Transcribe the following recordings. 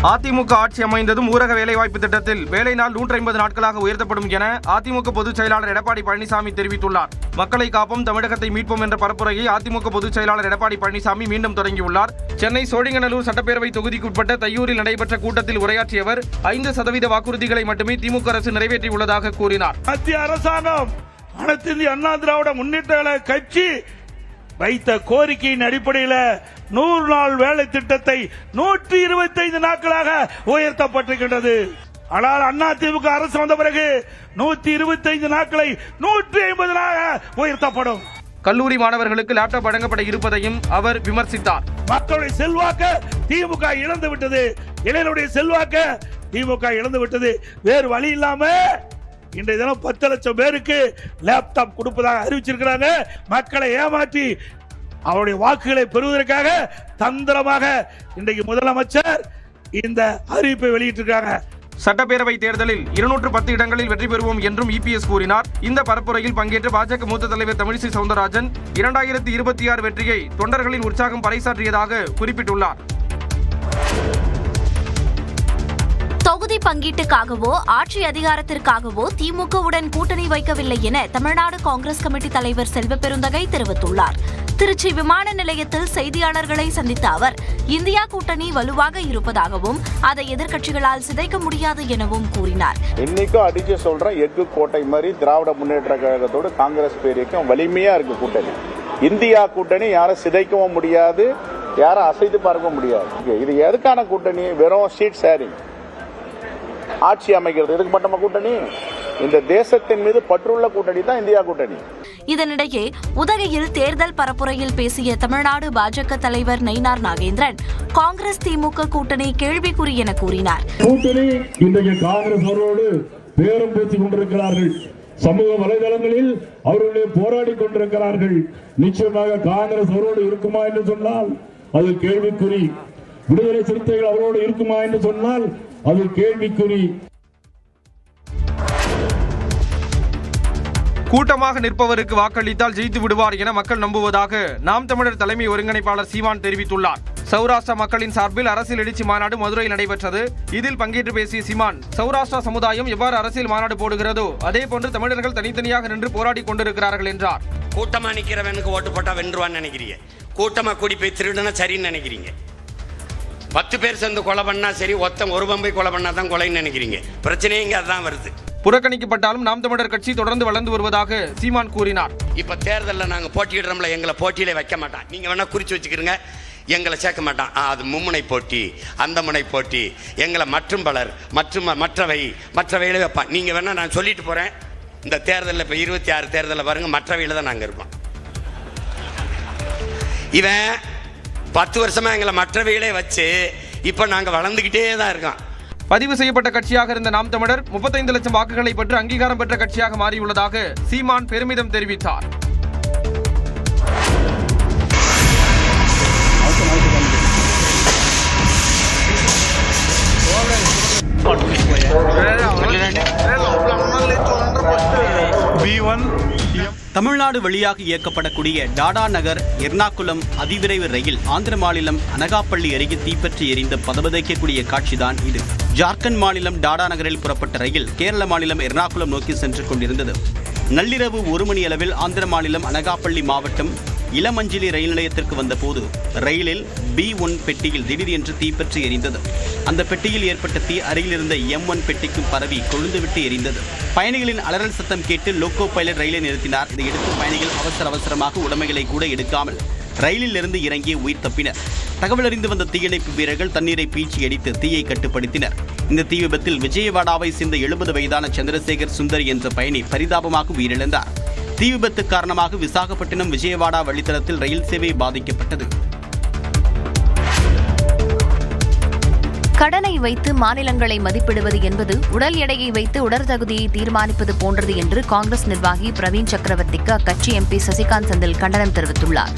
அதிமுக ஆட்சி அமைந்ததும் ஊரக வேலைவாய்ப்பு திட்டத்தில் வேலை நாள் 150 நாட்களாக உயர்த்தப்படும் என அதிமுக பொதுச் செயலாளர் எடப்பாடி பழனிசாமி தெரிவித்துள்ளார். மக்களை காப்போம், தமிழகத்தை மீட்போம் என்ற பரப்புரையை அதிமுக பொதுச் செயலாளர் எடப்பாடி பழனிசாமி மீண்டும் தொடங்கியுள்ளார். சென்னை சோழிங்கநல்லூர் சட்டப்பேரவை தொகுதிக்குட்பட்ட தையூரில் நடைபெற்ற கூட்டத்தில் உரையாற்றிய அவர் 5% வாக்குறுதிகளை மட்டுமே திமுக அரசு நிறைவேற்றியுள்ளதாக கூறினார். மத்திய அரசாங்கம் அனைத்து இந்திய அண்ணா திராவிட முன்னேற்ற கட்சி வைத்த கோரிக்கையின் அடிப்படையில் 100 நாள் வேலை திட்டத்தை 125 நாட்களாக உயர்த்தப்பட்டிருக்கின்றது. ஆனால் அதிமுக அரசு வந்த பிறகு 125 நாட்களை 150 உயர்த்தப்படும். கல்லூரி மாணவர்களுக்கு லேப்டாப் வழங்கப்பட இருப்பதையும் அவர் விமர்சித்தார். மக்களுடைய செல்வாக்கு திமுக இழந்து விட்டது, இளைஞருடைய செல்வாக்கு திமுக இழந்து விட்டது. வேறு வழி இல்லாம இன்றைய தினம் 10 லட்சம் பேருக்கு லேப்டாப் கொடுப்பதாக அறிவிச்சிருக்கிறாங்க. மக்களை ஏமாற்றி அவருடைய வாக்குகளை பெறுவதற்காக தந்திரமாக இன்றைக்கு முதலமைச்சர் இந்த அறிவிப்பை வெளியிட்டிருக்காங்க. சட்டப்பேரவை தேர்தலில் 210 இடங்களில் வெற்றி பெறுவோம் என்றும் EPS கூறினார். இந்த பரப்புரையில் பங்கேற்ற பாஜக மூத்த தலைவர் தமிழிசை சவுந்தரராஜன் 2026 வெற்றியை தொண்டர்களின் உற்சாகம் பறைசாற்றியதாக குறிப்பிட்டுள்ளார். தொகுதி பங்கீட்டுக்காகவோ ஆட்சி அதிகாரத்திற்காகவோ திமுகவுடன் கூட்டணி வைக்கவில்லை என தமிழ்நாடு காங்கிரஸ் கமிட்டி தலைவர் செல்வ பெருந்தகை தெரிவித்துள்ளார். திருச்சி விமான நிலையத்தில் செய்தியாளர்களை சந்தித்த அவர் இந்தியா கூட்டணி வலுவாக இருப்பதாகவும் அதை எதிர்க்கட்சிகளால் சிதைக்க முடியாது எனவும் கூறினார். இன்னைக்கும் அடிச்சு சொல்றேன், எஃகு கோட்டை மாதிரி திராவிட முன்னேற்ற கழகத்தோடு காங்கிரஸ் பேருக்கும் வலிமையா இருக்கு கூட்டணி. இந்தியா கூட்டணி யாரும் சிதைக்கவும் முடியாது, யாரும் அசைத்து பார்க்க முடியாது. இது எதுக்கான கூட்டணி? வெறும் சீட் ஷேரிங், ஆட்சி அமைக்கிறது. இதுக்கு மட்டுமா கூட்டணி? இந்த தேசத்தின் மீது பற்றுள்ள கூட்டணி தான் இந்தியா கூட்டணி. இதனிடையே உதகையில் தேர்தல் பரப்புரையில் பேசிய தமிழ்நாடு பாஜக தலைவர் நயினார் நாகேந்திரன் காங்கிரஸ் திமுக கூட்டணி கேள்விக்குறி என கூறினார். கூட்டணி இன்றைக்கு காங்கிரஸ் அவரோடு பேரம் பேசிக் கொண்டிருக்கிறார்கள். சமூக வலைதளங்களில் அவர்களே போராடி கொண்டிருக்கிறார்கள். நிச்சயமாக காங்கிரஸ் அவரோடு இருக்குமா என்று சொன்னால் அது கேள்விக்குறி. விடுதலை சிறுத்தைகள் அவரோடு இருக்குமா என்று சொன்னால் அது கேள்விக்குறி. கூட்டமாக நிற்பவருக்கு வாக்களித்தால் ஜெயித்து விடுவார் என மக்கள் நம்புவதாக நாம் தமிழர் தலைமை ஒருங்கிணைப்பாளர் சீமான் தெரிவித்துள்ளார். சௌராஷ்டிரா மக்களின் சார்பில் அரசியல் எழுச்சி மாநாடு மதுரையில் நடைபெற்றது. இதில் பங்கேற்று பேசிய சீமான், சௌராஷ்டிரா சமுதாயம் எவ்வாறு அரசியல் மாநாடு போடுகிறதோ அதே போன்று தமிழர்கள் தனித்தனியாக நின்று போராடி கொண்டிருக்கிறார்கள் என்றார். கூட்டமா நிக்கிறவனுக்கு ஓட்டு போட்டா வென்றுவான்னு நினைக்கிறீங்க? கூட்டமா கூடி போய் திருடுனா சரின்னு நினைக்கிறீங்க? 10 பேர் சேர்ந்து கொலை பண்ணா சரி, ஒரு பம்பை கொலை பண்ணா தான் கொலைன்னு நினைக்கிறீங்க? பிரச்சனையே இங்க அதான் வருது. புறக்கணிக்கப்பட்டாலும் நாம் தமிழர் கட்சி தொடர்ந்து வளர்ந்து வருவதாக சீமான் கூறினார். இப்ப தேர்தலில் நாங்க போட்டியிடுறோம்ல, எங்களை போட்டியிலே வைக்க மாட்டான். நீங்க வேணா குறிச்சு வச்சுக்கிறீங்க, எங்களை சேர்க்க மாட்டான். அது மும்முனை போட்டி, அந்த முனை போட்டி, எங்களை மற்றும் பலர் மற்றவையில வைப்பான். நீங்க வேணா நான் சொல்லிட்டு போறேன், இந்த தேர்தலில் இப்ப 26 தேர்தலில் பாருங்க, மற்றவையில தான் நாங்க இருப்போம். இவன் 10 வருஷமா எங்களை மற்றவையிலே வச்சு இப்ப நாங்க வளர்ந்துகிட்டே தான் இருக்கோம். பதிவு செய்யப்பட்ட கட்சியாக இருந்த நாம் தமிழர் 35 லட்சம் வாக்குகளை பெற்று அங்கீகாரம் பெற்ற கட்சியாக மாறியுள்ளதாக சீமான் பெருமிதம் தெரிவித்தார். தமிழ்நாடு வழியாக இயக்கப்படக்கூடிய டாடா நகர் எர்ணாகுளம் அதிவிரைவு ரயில் ஆந்திர மாநிலம் அனகாப்பள்ளி அருகே தீப்பற்றி எரிந்த பதபதைக்கக்கூடிய காட்சிதான் இது. ஜார்க்கண்ட் மாநிலம் டாடா நகரில் புறப்பட்ட ரயில் கேரள மாநிலம் எர்ணாகுளம் நோக்கி சென்று கொண்டிருந்தது. நள்ளிரவு 1 மணி அளவில் ஆந்திர மாநிலம் அனகாப்பள்ளி மாவட்டம் இளமஞ்சிலி ரயில் நிலையத்திற்கு வந்தபோது ரயிலில் B1 பெட்டியில் திடீரென்று தீப்பற்றி எரிந்தது. அந்த பெட்டியில் ஏற்பட்ட தீ அருகில் இருந்த M1 பெட்டிக்கும் பரவி கொழுந்துவிட்டு எரிந்தது. பயணிகளின் அலறல் சத்தம் கேட்டு லோக்கோ பைலட் ரயிலை நிறுத்தினார். இதையடுத்து பயணிகள் அவசரமாக உடைமைகளை கூட எடுக்காமல் ரயிலில் இருந்து இறங்கி உயிர் தப்பினர். தகவல் அறிந்து வந்த தீயணைப்பு வீரர்கள் தண்ணீரை பீச்சி அடித்து தீயை கட்டுப்படுத்தினர். இந்த தீ விபத்தில் விஜயவாடாவை சேர்ந்த 70 வயதான சந்திரசேகர் சுந்தர் என்ற பயணி பரிதாபமாக உயிரிழந்தார். தீ விபத்து காரணமாக விசாகப்பட்டினம் விஜயவாடா வழித்தடத்தில் ரயில் சேவை பாதிக்கப்பட்டது. கடனை வைத்து மாநிலங்களை மதிப்பிடுவது என்பது உடல் எடையை வைத்து உடற்தகுதியை தீர்மானிப்பது போன்றது என்று காங்கிரஸ் நிர்வாகி பிரவீன் சக்கரவர்த்திக்கு அக்கட்சி MP சசிகாந்த் செந்தில் கண்டனம் தெரிவித்துள்ளார்.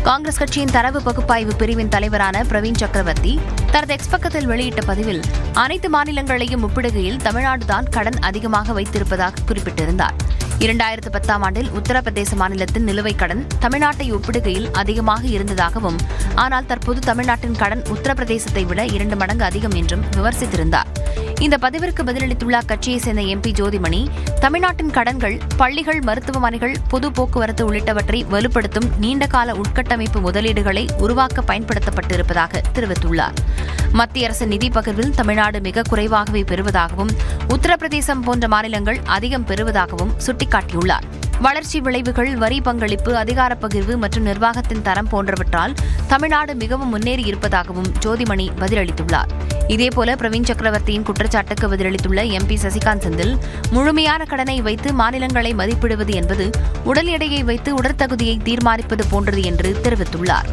காங்கிரஸ் கட்சியின் தரவு பகுப்பாய்வு பிரிவின் தலைவரான பிரவீன் சக்கரவர்த்தி தனது எக்ஸ் பக்கத்தில் வெளியிட்ட பதிவில் அனைத்து மாநிலங்களையும் ஒப்பிடுகையில் தமிழ்நாடுதான் கடன் அதிகமாக வைத்திருப்பதாக குறிப்பிட்டிருந்தார். 2010ஆம் ஆண்டில் உத்தரப்பிரதேச மாநிலத்தின் நிலுவைக் கடன் தமிழ்நாட்டை ஒப்பிடுகையில் அதிகமாக இருந்ததாகவும், ஆனால் தற்போது தமிழ்நாட்டின் கடன் உத்தரப்பிரதேசத்தை விட 2 மடங்கு அதிகம் என்றும் விமர்சித்திருந்தார். இந்த பதிவிற்கு பதிலளித்துள்ள அக்கட்சியைச் சேர்ந்த MP ஜோதிமணி, தமிழ்நாட்டின் கடன்கள் பள்ளிகள், மருத்துவமனைகள், பொது போக்குவரத்து உள்ளிட்டவற்றை வலுப்படுத்தும் நீண்டகால உட்கட்டமைப்பு முதலீடுகளை உருவாக்க பயன்படுத்தப்பட்டிருப்பதாக தெரிவித்துள்ளார். மத்திய அரசின் நிதி பகிர்வில் தமிழ்நாடு மிக குறைவாகவே பெறுவதாகவும், உத்தரப்பிரதேசம் போன்ற மாநிலங்கள் அதிகம் பெறுவதாகவும் சுட்டிக்காட்டியுள்ளார். வளர்ச்சி விளைவுகள், வரி பங்களிப்பு, அதிகார பகிர்வு மற்றும் நிர்வாகத்தின் தரம் போன்றவற்றால் தமிழ்நாடு மிகவும் முன்னேறி இருப்பதாகவும் ஜோதிமணி பதிலளித்துள்ளார். இதேபோல பிரவீன் சக்கரவர்த்தியின் குற்றச்சாட்டுக்கு பதிலளித்துள்ள MP சசிகாந்த் செந்தில், முழுமையான கடனை வைத்து மாநிலங்களை மதிப்பிடுவது என்பது உடல் எடையை வைத்து உடற்தகுதியை தீர்மானிப்பது போன்றது என்று தெரிவித்துள்ளார்.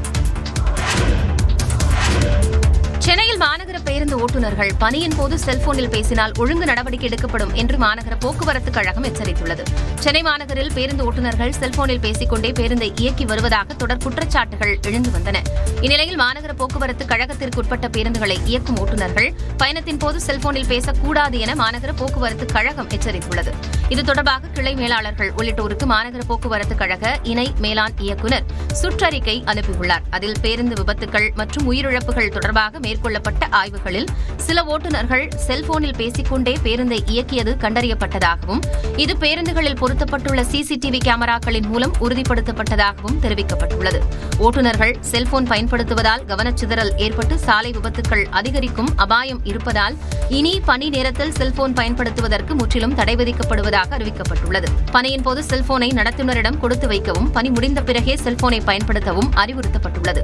சென்னையில் மாநகர பேருந்து ஓட்டுநர்கள் பணியின் போது செல்போனில் பேசினால் ஒழுங்கு நடவடிக்கை எடுக்கப்படும் என்று மாநகர போக்குவரத்து கழகம் எச்சரித்துள்ளது. சென்னை மாநகரில் பேருந்து ஓட்டுநர்கள் செல்போனில் பேசிக்கொண்டே பேருந்தை இயக்கி வருவதாக தொடர் குற்றச்சாட்டுகள் எழுந்து வந்தன. இந்நிலையில் மாநகர போக்குவரத்து கழகத்திற்கு உட்பட்ட பேருந்துகளை இயக்கும் ஓட்டுநர்கள் பயணத்தின் போது செல்போனில் பேசக்கூடாது என மாநகர போக்குவரத்து கழகம் எச்சரித்துள்ளது. இது தொடர்பாக கிளை மேலாளர்கள் உள்ளிட்டோருக்கு மாநகர போக்குவரத்து கழக இணை மேலாண் இயக்குநர் சுற்றறிக்கை அனுப்பியுள்ளார். அதில் பேருந்து விபத்துகள் மற்றும் உயிரிழப்புகள் தொடர்பாக மேற்கொள்ளப்பட்ட ஆய்வுகளில் சில ஓட்டுநர்கள் செல்போனில் பேசிக்கொண்டே பேருந்தை இயக்கியது கண்டறியப்பட்டதாகவும், இது பேருந்துகளில் பொருத்தப்பட்டுள்ள CCTV கேமராக்களின் மூலம் உறுதிப்படுத்தப்பட்டதாகவும் தெரிவிக்கப்பட்டுள்ளது. ஓட்டுநர்கள் செல்போன் பயன்படுத்துவதால் கவனச்சிதறல் ஏற்பட்டு சாலை விபத்துகள் அதிகரிக்கும் அபாயம் இருப்பதால் இனி பணி நேரத்தில் செல்போன் பயன்படுத்துவதற்கு முற்றிலும் தடை விதிக்கப்படுவதாக அறிவிக்கப்பட்டுள்ளது. பணியின் போது செல்போனை நடத்துனரிடம் கொடுத்து வைக்கவும், பணி முடிந்த பிறகே செல்போனை பயன்படுத்தவும் அறிவுறுத்தப்பட்டுள்ளது.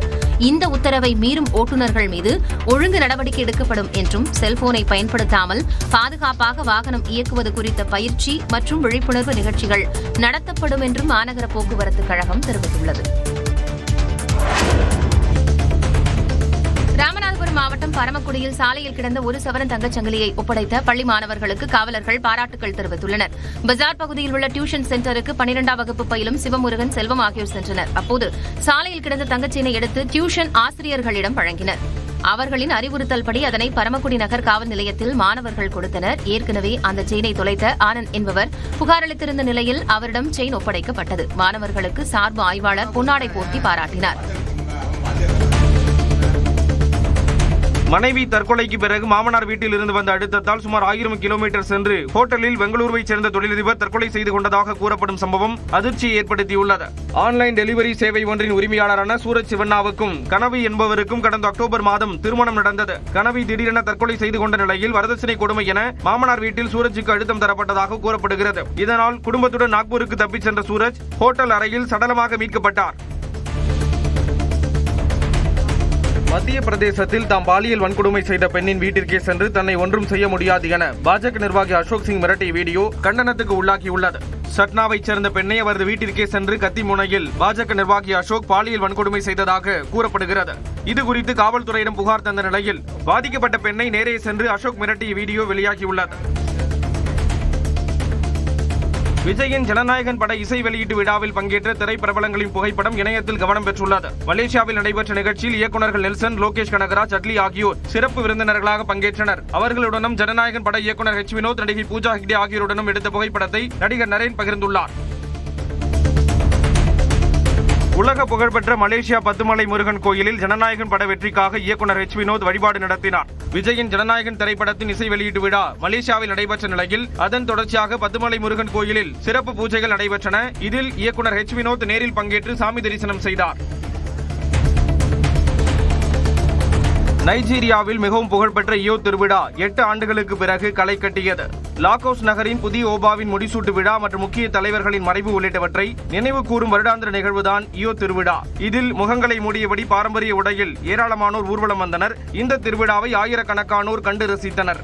இந்த உத்தரவை மீறும் ஓட்டுநர்கள் மீது ஒழுங்கு நடவடிக்கை எடுக்கப்படும் என்றும், செல்போனை பயன்படுத்தாமல் பாதுகாப்பாக வாகனம் இயக்குவது குறித்த பயிற்சி மற்றும் விழிப்புணர்வு நிகழ்ச்சிகள் நடத்தப்படும் என்றும் மாநகர போக்குவரத்து கழகம் தெரிவித்துள்ளது. ராமநாதபுரம் மாவட்டம் பரமக்குடியில் சாலையில் கிடந்த 1 சவரன் தங்கச்சங்கிலியை ஒப்படைத்த பள்ளி மாணவர்களுக்கு காவலர்கள் பாராட்டுகள் தெரிவித்துள்ளனர். பஜார் பகுதியில் உள்ள டியூஷன் சென்டருக்கு 12ஆம் வகுப்பு பயிலும் சிவமுருகன், செல்வம் ஆகியோர் சென்றனர். அப்போது சாலையில் கிடந்த தங்கச்சீனை எடுத்து டியூஷன் ஆசிரியர்களிடம் வழங்கினர். அவர்களின் அறிவுறுத்தல்படி அதனை பரமக்குடி நகர் காவல் நிலையத்தில் மாணவர்கள் கொடுத்தனர். ஏற்கனவே அந்த செயினை தொலைத்த ஆனந்த் என்பவர் புகார் அளித்திருந்த நிலையில் அவரிடம் செயின் ஒப்படைக்கப்பட்டது. மாணவர்களுக்கு சார்பு ஆய்வாளர் பொன்னாடை போர்த்தி பாராட்டினார். மனைவி தற்கொலைக்கு பிறகு மாமனார் வீட்டில் இருந்து வந்த அழுத்தத்தால் சுமார் 1000 கிலோமீட்டர் சென்று ஹோட்டலில் பெங்களூருவைச் சேர்ந்த தொழிலதிபர் தற்கொலை செய்து கொண்டதாக கூறப்படும் சம்பவம் அதிர்ச்சியை ஏற்படுத்தியுள்ளது. ஆன்லைன் டெலிவரி சேவை ஒன்றின் உரிமையாளரான சூரஜ் சிவண்ணாவுக்கும் கனவி என்பவருக்கும் கடந்த அக்டோபர் மாதம் திருமணம் நடந்தது. கனவி திடீரென தற்கொலை செய்து கொண்ட நிலையில் வரதட்சணை கொடுமை என மாமனார் வீட்டில் சூரஜுக்கு அழுத்தம் தரப்பட்டதாக கூறப்படுகிறது. இதனால் குடும்பத்துடன் நாக்பூருக்கு தப்பிச் சென்ற சூரஜ் ஹோட்டல் அறையில் சடலமாக மீட்கப்பட்டார். மத்திய பிரதேசத்தில் தாம் பாலியல் வன்கொடுமை செய்த பெண்ணின் வீட்டிற்கே சென்று தன்னை ஒன்றும் செய்ய முடியாது என பாஜக நிர்வாகி அசோக் சிங் மிரட்டிய வீடியோ கண்டனத்துக்கு உள்ளாகியுள்ளது. சட்னாவைச் சேர்ந்த பெண்ணை அவரது வீட்டிற்கே சென்று கத்தி முனையில் பாஜக நிர்வாகி அசோக் பாலியல் வன்கொடுமை செய்ததாக கூறப்படுகிறது. இதுகுறித்து காவல்துறையிடம் புகார் தந்த நிலையில் பாதிக்கப்பட்ட பெண்ணை நேரே சென்று அசோக் மிரட்டிய வீடியோ வெளியாகியுள்ளது. விஜயின் ஜனநாயகன் பட இசை வெளியீட்டு விழாவில் பங்கேற்ற திரைப்பிரபலங்களின் புகைப்படம் இணையத்தில் கவனம் பெற்றுள்ளது. மலேசியாவில் நடைபெற்ற நிகழ்ச்சியில் இயக்குநர்கள் நெல்சன், லோகேஷ் கனகராஜ், அட்லி ஆகியோர் சிறப்பு விருந்தினர்களாக பங்கேற்றனர். அவர்களுடனும் ஜனநாயகன் பட இயக்குநர் H. வினோத், நடிகை பூஜா ஹெக்டே ஆகியோருடனும் எடுத்த புகைப்படத்தை நடிகர் நரேன் பகிர்ந்துள்ளார். உலக புகழ்பெற்ற மலேசியா பத்துமலை முருகன் கோயிலில் ஜனநாயகன் பட வெற்றிக்காக இயக்குநர் H. வினோத் வழிபாடு நடத்தினார். விஜயின் ஜனநாயகன் திரைப்படத்தின் இசை வெளியீட்டு விழா மலேசியாவில் நடைபெற்ற நிலையில் அதன் தொடர்ச்சியாக பத்துமலை முருகன் கோயிலில் சிறப்பு பூஜைகள் நடைபெற்றன. இதில் இயக்குநர் H. வினோத் நேரில் பங்கேற்று சாமி தரிசனம் செய்தார். நைஜீரியாவில் மிகவும் புகழ்பெற்ற ஈயோ திருவிழா 8 ஆண்டுகளுக்கு பிறகு களை கட்டியது. லாகோஸ் நகரின் புதிய ஓபாவின் முடிசூட்டு விழா மற்றும் முக்கிய தலைவர்களின் மறைவு உள்ளிட்டவற்றை நினைவு கூறும் வருடாந்திர நிகழ்வுதான் ஈயோ திருவிழா. இதில் முகங்களை மூடியபடி பாரம்பரிய உடையில் ஏராளமானோர் ஊர்வலம் வந்தனர். இந்த திருவிழாவை ஆயிரக்கணக்கானோர் கண்டு ரசித்தனர்.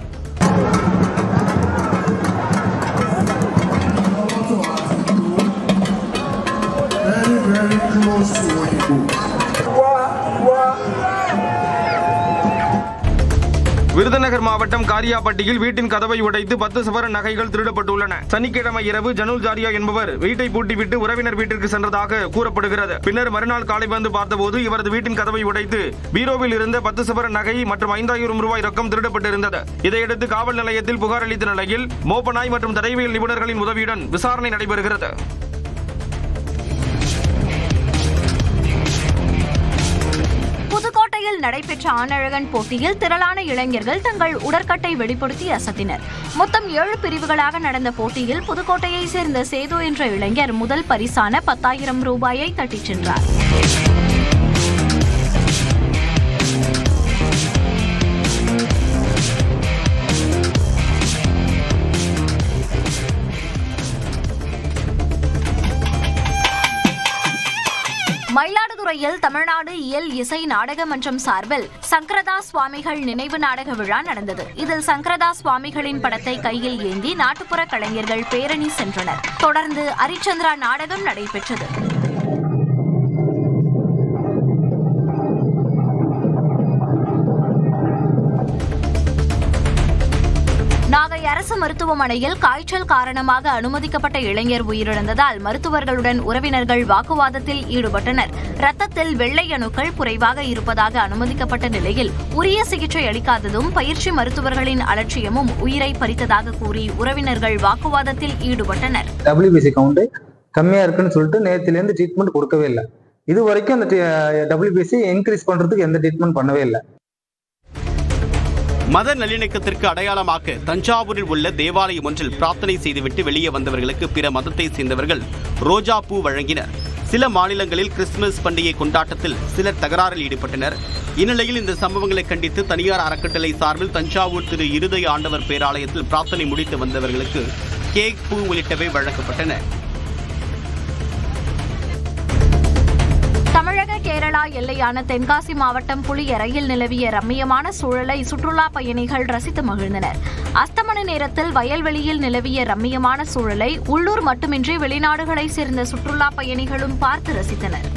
விருதுநகர் மாவட்டம் காரியாபட்டியில் வீட்டின் கதவை உடைத்து 10 சவரன் நகைகள் திருடப்பட்டுள்ளன. சனிக்கிழமை இரவு ஜனுல் ஜாரியா என்பவர் வீட்டை பூட்டிவிட்டு உறவினர் வீட்டிற்கு சென்றதாக கூறப்படுகிறது. பின்னர் மறுநாள் காலை வந்து பார்த்தபோது இவரது வீட்டின் கதவை உடைத்து பீரோவில் இருந்த 10 சவரன் நகை மற்றும் 5000 ரூபாய் ரொக்கம் திருடப்பட்டிருந்தது. இதையடுத்து காவல் நிலையத்தில் புகார் அளித்த நிலையில் மோப்பநாய் மற்றும் தடயவியல் நிபுணர்களின் உதவியுடன் விசாரணை நடைபெறுகிறது. புதுக்கோட்டையில் நடைபெற்ற ஆணழகன் போட்டியில் திரளான இளைஞர்கள் தங்கள் உடற்கட்டை வெளிப்படுத்தி அசத்தினர். மொத்தம் 7 பிரிவுகளாக நடந்த போட்டியில் புதுக்கோட்டையை சேர்ந்த சேது என்ற இளைஞர் முதல் பரிசான 10,000 ரூபாயை தட்டிச் சென்றார். மயிலாடுதுறையில் தமிழ்நாடு இயல் இசை நாடக மன்றம் சார்பில் சங்கரதாஸ் சுவாமிகள் நினைவு நாடக விழா நடந்தது. இதில் சங்கரதாஸ் சுவாமிகளின் படத்தை கையில் ஏந்தி நாட்டுப்புற கலைஞர்கள் பேரணி சென்றனர். தொடர்ந்து அரிச்சந்திரா நாடகம் நடைபெற்றது. நாகை அரசு மருத்துவமனையில் காய்ச்சல் காரணமாக அனுமதிக்கப்பட்ட இளைஞர் உயிரிழந்ததால் மருத்துவர்களுடன் உறவினர்கள் வாக்குவாதத்தில் ஈடுபட்டனர். ரத்தத்தில் வெள்ளை அணுக்கள் குறைவாக இருப்பதாக அனுமதிக்கப்பட்ட நிலையில் உரிய சிகிச்சை அளிக்காததும் பயிற்சி மருத்துவர்களின் அலட்சியமும் உயிரை பறித்ததாக கூறி உறவினர்கள் வாக்குவாதத்தில் ஈடுபட்டனர். WBC கவுண்ட் கம்மியா இருக்குன்னு சொல்லிட்டு நேத்திலேருந்து ட்ரீட்மெண்ட் கொடுக்கவே இல்லை. இது வரைக்கும் அந்த WBC இன்க்ரீஸ் பண்றதுக்கு எந்த ட்ரீட்மெண்ட் பண்ணவே இல்லை. மத நல்லிணக்கத்திற்கு அடையாளமாக தஞ்சாவூரில் உள்ள தேவாலயம் ஒன்றில் பிரார்த்தனை செய்துவிட்டு வெளியே வந்தவர்களுக்கு பிற மதத்தை சேர்ந்தவர்கள் ரோஜா பூ வழங்கினர். சில மாநிலங்களில் கிறிஸ்துமஸ் பண்டிகை கொண்டாட்டத்தில் சிலர் தகராறில் ஈடுபட்டனர். இந்நிலையில் இந்த சம்பவங்களை கண்டித்து தனியார் அறக்கட்டளை சார்பில் தஞ்சாவூர் திரு இருதய ஆண்டவர் பேராலயத்தில் பிரார்த்தனை முடித்து வந்தவர்களுக்கு கேக், பூ உள்ளிட்டவை வழங்கப்பட்டன. தமிழக கேரளா எல்லையான தென்காசி மாவட்டம் புளியரையில் நிலவிய ரம்மியமான சூழலை சுற்றுலா பயணிகள் ரசித்து மகிழ்ந்தனர். அஸ்தமன நேரத்தில் வயல்வெளியில் நிலவிய ரம்மியமான சூழலை உள்ளூர் மட்டுமின்றி வெளிநாடுகளைச் சேர்ந்த சுற்றுலா பயணிகளும் பார்த்து ரசித்தனர்.